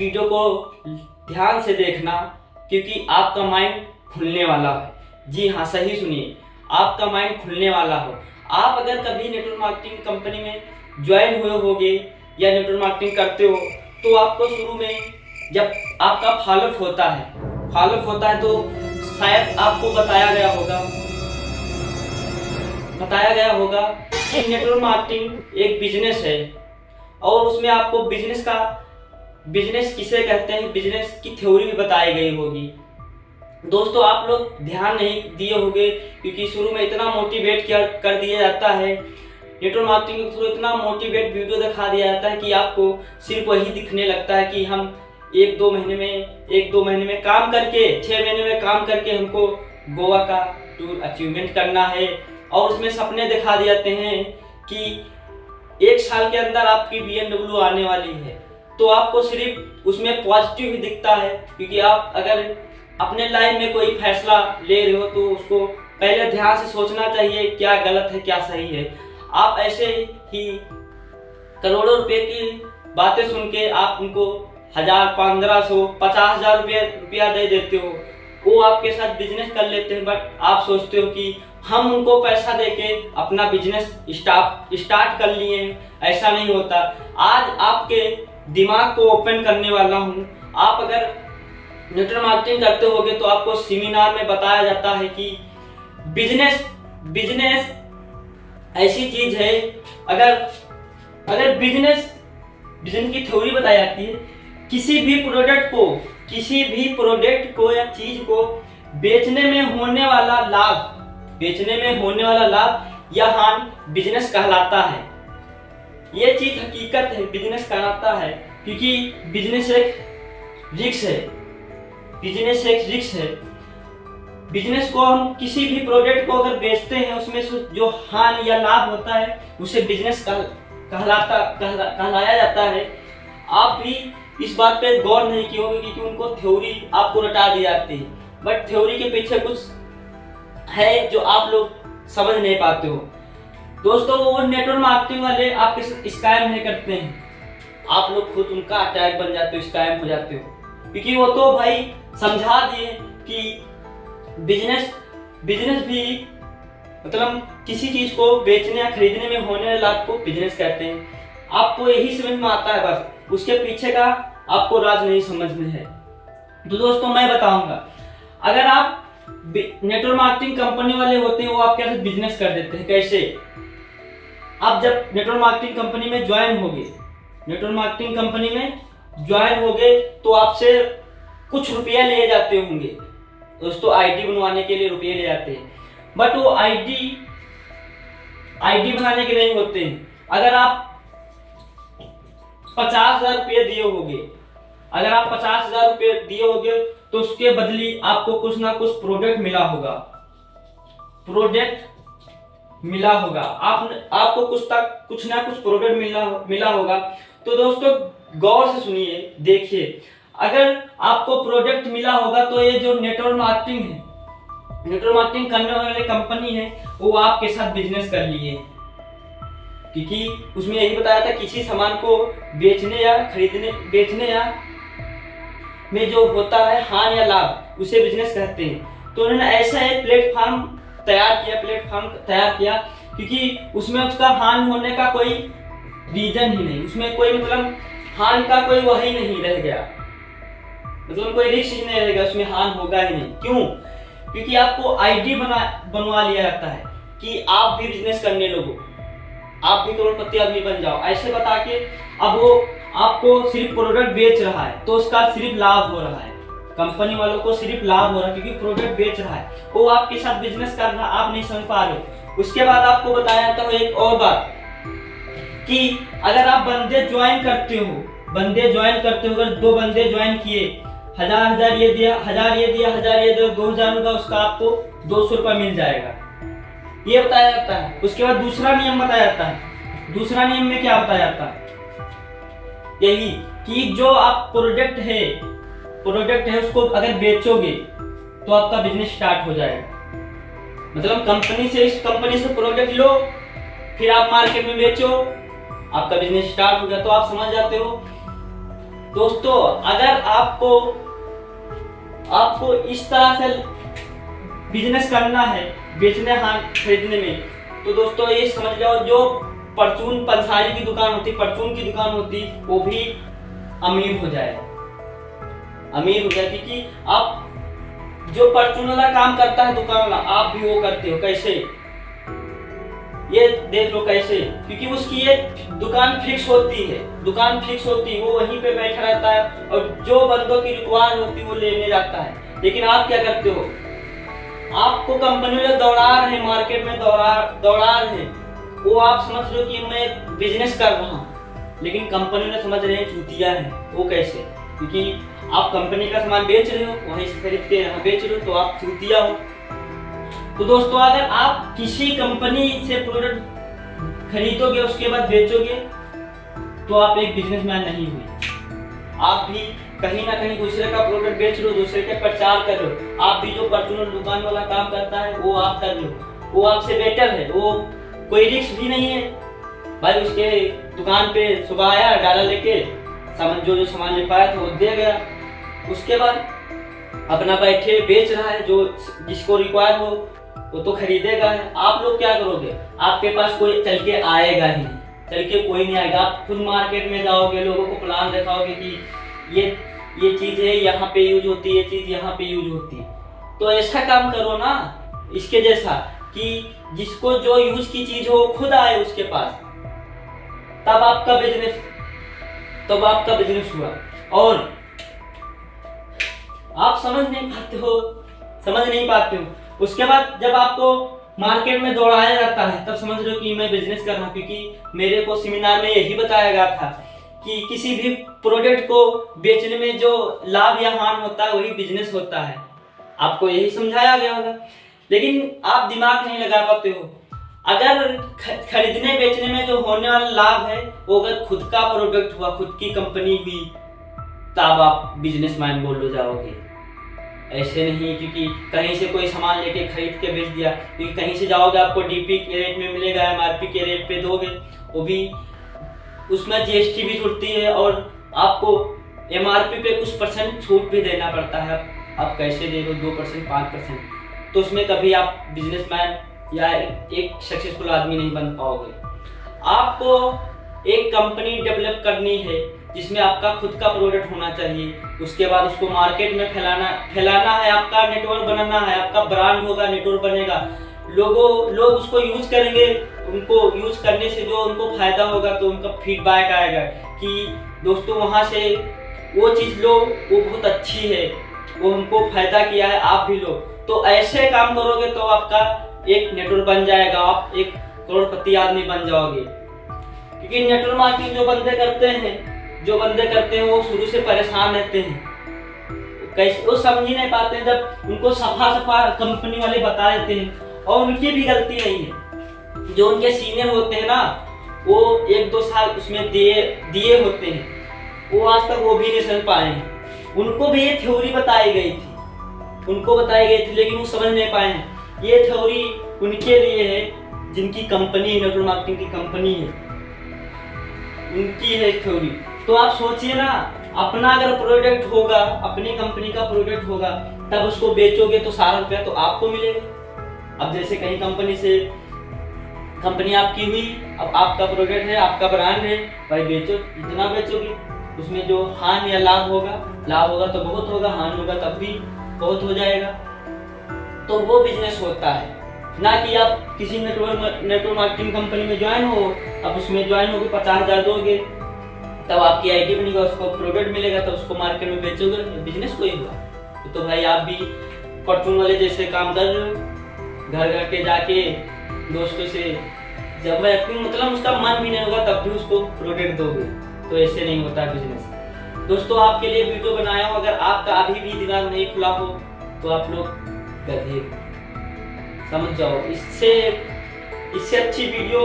Video को ध्यान से देखना, क्योंकि आपका माइंड खुलने वाला है। जी हाँ, सही सुनिए, आपका माइंड खुलने वाला हो। आप अगर कभी नेटवर्क मार्केटिंग कंपनी में ज्वाइन हुए होगे या नेटवर्क मार्केटिंग करते हो, तो आपको शुरू में जब आपका फॉलोअप होता है तो शायद आपको बताया गया होगा कि नेटवर्क मार्केटिंग एक बिजनेस है, और उसमें आपको बिजनेस किसे कहते हैं, बिजनेस की थ्योरी भी बताई गई होगी। दोस्तों, आप लोग ध्यान नहीं दिए होंगे, क्योंकि शुरू में इतना मोटिवेट कर दिया जाता है, नेटवर्क मार्केटिंग के थ्रू इतना मोटिवेट वीडियो दिखा दिया जाता है कि आपको सिर्फ वही दिखने लगता है कि हम एक दो महीने में काम करके, 6 महीने में काम करके हमको गोवा का टूर अचीवमेंट करना है। और उसमें सपने दिखा दिए जाते हैं कि 1 साल के अंदर आपकी BMW आने वाली है। तो आपको सिर्फ उसमें पॉजिटिव ही दिखता है, क्योंकि आप अगर अपने लाइफ में कोई फैसला ले रहे हो तो उसको पहले ध्यान से सोचना चाहिए, क्या गलत है क्या सही है। आप ऐसे ही करोड़ों रुपए की बातें सुन के आप उनको 1000, 1500, 50,000 रुपया दे देते हो, वो आपके साथ बिजनेस कर लेते हैं। बट आप सोचते हो कि हम उनको पैसा देके अपना बिजनेस स्टार्ट कर लिए। ऐसा नहीं होता। आज आपके दिमाग को ओपन करने वाला हूँ। आप अगर नेटवर्क मार्केटिंग करते होगे तो आपको सेमिनार में बताया जाता है कि बिजनेस ऐसी चीज है, अगर बिजनेस की थ्योरी बताई जाती है, किसी भी प्रोडक्ट को या चीज को बेचने में होने वाला लाभ या हानि बिजनेस कहलाता है। ये चीज हकीकत है, बिजनेस कहलाता है, क्योंकि बिजनेस एक रिस्क है। बिजनेस को हम किसी भी प्रोडक्ट को अगर बेचते हैं, उसमें जो हानि या लाभ होता है उसे बिजनेस कहलाया जाता है। आप भी इस बात पे गौर नहीं किए होंगे, क्योंकि उनको थ्योरी आपको रटा दी जाती है, बट थ्योरी के पीछे कुछ है जो आप लोग समझ नहीं पाते हो। दोस्तों, वो नेटवर्क मार्केटिंग वाले आपके साथ स्कैम नहीं करते हैं, आप लोग खुद उनका अटैक बन जाते हो, स्कैम हो जाते हो, क्योंकि वो तो भाई समझा दिए कि बिजनेस भी मतलब किसी चीज को बेचने या खरीदने में होने वाले लाभ को बिजनेस कहते हैं। आपको यही समझ में आता है, बस उसके पीछे का आपको राज नहीं समझ में है। तो दोस्तों, मैं बताऊंगा, अगर आप नेटवर्क मार्केटिंग कंपनी वाले होते हैं, वो आपके साथ बिजनेस कर देते हैं। कैसे? आप जब नेटवर्क मार्केटिंग कंपनी में ज्वाइन होगे तो आपसे कुछ रुपया लिए जाते होंगे। दोस्तों, आईडी बनवाने के लिए रुपये ले जाते हैं, बट वो आईडी बनाने के नहीं होते हैं। अगर आप 50,000 रुपये दिए होगे, तो उसके बदली आपको कुछ ना कुछ प्रोडक्ट मिला होगा। आपको कुछ ना कुछ प्रोडक्ट मिला होगा। तो दोस्तों, गौर से सुनिए, देखिए, अगर आपको प्रोडक्ट मिला होगा तो ये जो नेटवर्क मार्केटिंग करने वाले कंपनी है, वो आपके साथ बिजनेस कर लिए, क्योंकि उसमें यही बताया था किसी सामान को बेचने या में जो होता है हानि या लाभ, उसे बिजनेस कहते हैं। तो उन्होंने ऐसा एक प्लेटफॉर्म तैयार किया, क्योंकि उसमें उसका हानि होने का कोई रीजन ही नहीं, उसमें कोई मतलब हानि का कोई वही नहीं रह गया, मतलब कोई रिस्क ही नहीं रहेगा, उसमें हानि होगा ही नहीं। क्यों? क्योंकि आपको आईडी बनवा लिया जाता है कि आप भी बिजनेस करने लगो, आप भी करोड़पति आदमी बन जाओ, ऐसे बता के। अब वो आपको सिर्फ प्रोडक्ट बेच रहा है, तो उसका सिर्फ लाभ हो रहा है, कंपनी वालों को सिर्फ लाभ हो रहा है, क्योंकि प्रोडक्ट बेच रहा है, वो आपके साथ बिजनेस कर रहा है, आप नहीं समझ पा रहे। उसके बाद आपको बताया जाता है एक और बात, कि अगर आप बंदे ज्वाइन करते हो, अगर 2 बंदे ज्वाइन किए, 1000 ये दिया, 1000 ये दिया, 2000 होगा, उसका आपको 200 रुपया मिल जाएगा, ये बताया जाता है। उसके बाद दूसरा नियम बताया जाता है। दूसरा नियम में क्या बताया जाता है? यही कि जो आप प्रोडक्ट है उसको अगर बेचोगे तो आपका बिजनेस स्टार्ट हो जाएगा। मतलब इस कंपनी से प्रोडक्ट लो, फिर आप मार्केट में बेचो, आपका बिजनेस स्टार्ट हो गया। तो आप समझ जाते हो दोस्तों अगर आपको इस तरह से बिजनेस करना है, बेचने हाँ खरीदने में, तो दोस्तों ये समझ जाओ जो परचून पंसारी की दुकान होती, परचून की दुकान होती, वो भी अमीर हो जाए, क्योंकि आप जो परचून वाला काम करता है दुकान वाला, आप भी वो करते हो। कैसे, ये देख लो कैसे, क्योंकि उसकी ये दुकान फिक्स होती है, वो वहीं पे बैठा रहता है और जो बंदों की रिक्वायर्ड होती है वो लेने जाता है। लेकिन आप क्या करते हो, आपको कंपनी में दौड़ा रहे हैं, मार्केट में दौड़ा रहे हैं, वो आप समझ रहे हो कि मैं बिजनेस कर रहा हूँ, लेकिन कंपनी ने समझ रहे हैं चूतिया है। वो कैसे, क्योंकि आप कंपनी का सामान बेच रहे हो, वहीं से खरीद के यहाँ बेच रहे हो, तो आप चूतिया हो। तो दोस्तों अगर आप किसी कंपनी से प्रोडक्ट खरीदोगे उसके बाद बेचोगे, तो आप एक बिजनेसमैन नहीं हुए। आप भी कहीं ना कहीं दूसरे का प्रोडक्ट बेच रहे हो, दूसरे का प्रचार कर रहे हो। आप भी जो परचून दुकान वाला काम करता है वो आप कर रहे हो, वो आपसे बेटर है, वो कोई रिस्क भी नहीं है भाई। उसके दुकान पे सुबह आया, डाला लेके सामान, जो सामान लिखवाया था वो दे गया, उसके बाद अपना बैठे बेच रहा है, जो जिसको रिक्वायर हो वो तो खरीदेगा है। आप लोग क्या करोगे, आपके पास कोई चल के आएगा ही नहीं, चल के कोई नहीं आएगा। आप खुद मार्केट में जाओगे, लोगों को प्लान दिखाओगे कि ये चीज है यहाँ पे यूज होती है, ये चीज यहाँ पे यूज होती है। तो ऐसा काम करो ना इसके जैसा, कि जिसको जो यूज की चीज हो खुद आए उसके पास, तब आपका बिजनेस हुआ। और आप समझ नहीं पाते हो। उसके बाद जब आपको मार्केट में दौड़ाया जाता है, तब समझ रहे हो कि मैं बिजनेस कर रहा हूँ, क्योंकि मेरे को सेमिनार में यही बताया गया था कि किसी भी प्रोडक्ट को बेचने में जो लाभ या हानि होता है वही बिजनेस होता है। आपको यही समझाया गया होगा, लेकिन आप दिमाग नहीं लगा पाते हो। अगर खरीदने बेचने में जो होने वाला लाभ है वो अगर खुद का प्रोडक्ट हुआ, खुद की कंपनी हुई, तब आप बिजनेसमैन बोल जाओगे। ऐसे नहीं क्योंकि कहीं से कोई सामान लेके खरीद के बेच दिया, क्योंकि कहीं से जाओगे आपको डीपी के रेट में मिलेगा, एमआरपी के रेट पे दोगे, वो भी उसमें जीएसटी भी जुड़ती है और आपको एमआरपी पे कुछ % छूट भी देना पड़ता है। आप कैसे दे दो 2% 5%, तो उसमें कभी आप बिजनेसमैन या एक सक्सेसफुल आदमी नहीं बन पाओगे। आपको एक कंपनी डेवलप करनी है जिसमें आपका खुद का प्रोडक्ट होना चाहिए, उसके बाद उसको मार्केट में फैलाना है, आपका नेटवर्क बनाना है, आपका ब्रांड होगा, नेटवर्क बनेगा, लोग उसको यूज करेंगे, उनको यूज करने से जो उनको फायदा होगा तो उनका फीडबैक आएगा कि दोस्तों वहाँ से वो चीज़ लो, वो बहुत अच्छी है, वो हमको फायदा किया है, आप भी लो। तो ऐसे काम करोगे तो आपका एक नेटवर्क बन जाएगा, आप एक करोड़पति आदमी बन जाओगे। क्योंकि नेटवर्क मार्केटिंग जो बंदे करते हैं वो शुरू से परेशान रहते हैं, कैसे वो समझ ही नहीं पाते हैं। जब उनको सफा कंपनी वाले बता देते हैं, और उनकी भी गलती नहीं है, जो उनके सीनियर होते हैं ना, वो 1-2 साल उसमें दिए होते हैं, वो आज तक वो भी नहीं समझ पाए हैं। उनको भी ये थ्योरी बताई गई थी, लेकिन वो समझ नहीं पाए हैं। ये थ्योरी उनके लिए है जिनकी कंपनी नेटवर्क मार्केटिंग की कंपनी है, उनकी है थ्योरी। तो आप सोचिए ना, अपना अगर प्रोडक्ट होगा, अपनी कंपनी का प्रोडक्ट होगा, तब उसको बेचोगे तो सारा रुपया तो आपको मिलेगा। अब जैसे कहीं कंपनी आपकी हुई, अब आपका प्रोडक्ट है, आपका ब्रांड है, भाई बेचो, जितना बेचोगे उसमें जो हानि या लाभ होगा तो बहुत होगा, हानि होगा तब भी बहुत हो जाएगा। तो वो बिजनेस होता है, ना कि आप किसी नेटवर्क मार्केटिंग कंपनी में ज्वाइन हो, अब उसमें ज्वाइन होगे 50,000 दोगे, तब आपकी आईडी बनेगा, उसको प्रोडक्ट मिलेगा, तब उसको मार्केट में बेचोगे, बिजनेस कोई हुआ। तो भाई आप भी परचून वाले जैसे काम कर रहे हो, घर के जाके दोस्तों से, जब मतलब उसका मन भी नहीं होगा तब भी उसको प्रोडक्ट दोगे, तो ऐसे नहीं होता बिजनेस। दोस्तों आपके लिए वीडियो बनाया हो, अगर आपका अभी भी दिमाग नहीं खुला हो तो आप लोग गधे समझ जाओ। इससे अच्छी वीडियो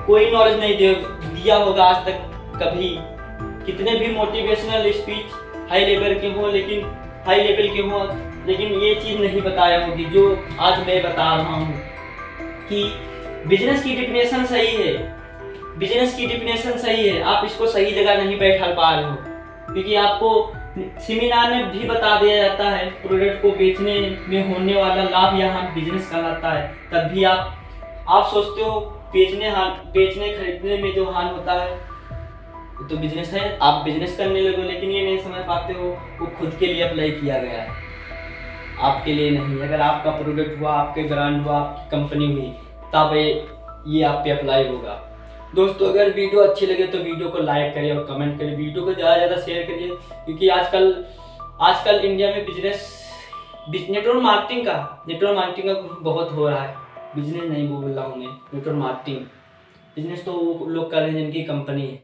कोई नॉलेज नहीं दिया होगा आज तक कभी। कितने भी मोटिवेशनल स्पीच हाई लेवल के हो, लेकिन ये चीज नहीं बताया होगी जो आज मैं बता रहा हूँ कि बिजनेस की डेफिनेशन सही है, आप इसको सही जगह नहीं बैठा पा रहे हो। क्योंकि आपको सेमिनार में भी बता दिया जाता है प्रोडक्ट को बेचने में होने वाला लाभ यहाँ बिजनेस कहलाता है। तब भी आप सोचते हो बेचने खरीदने में जो हानि होता है वो तो बिजनेस है, आप बिजनेस करने लगो, लेकिन ये नहीं समझ पाते हो वो खुद के लिए अप्लाई किया गया है, आपके लिए नहीं। अगर आपका प्रोडक्ट हुआ, आपके ब्रांड हुआ, आपकी कंपनी हुई, तब ये आप पे अप्लाई होगा। दोस्तों अगर वीडियो अच्छी लगे तो वीडियो को लाइक करिए और कमेंट करिए, वीडियो को ज़्यादा से ज़्यादा शेयर करिए, क्योंकि आजकल इंडिया में नेटवर्क मार्केटिंग का बहुत हो रहा है। बिजनेस नहीं बोल रहा हूँ मैं, नेटवर्क मार्केटिंग। बिजनेस तो वो लोग कर रहे हैं जिनकी कंपनी है।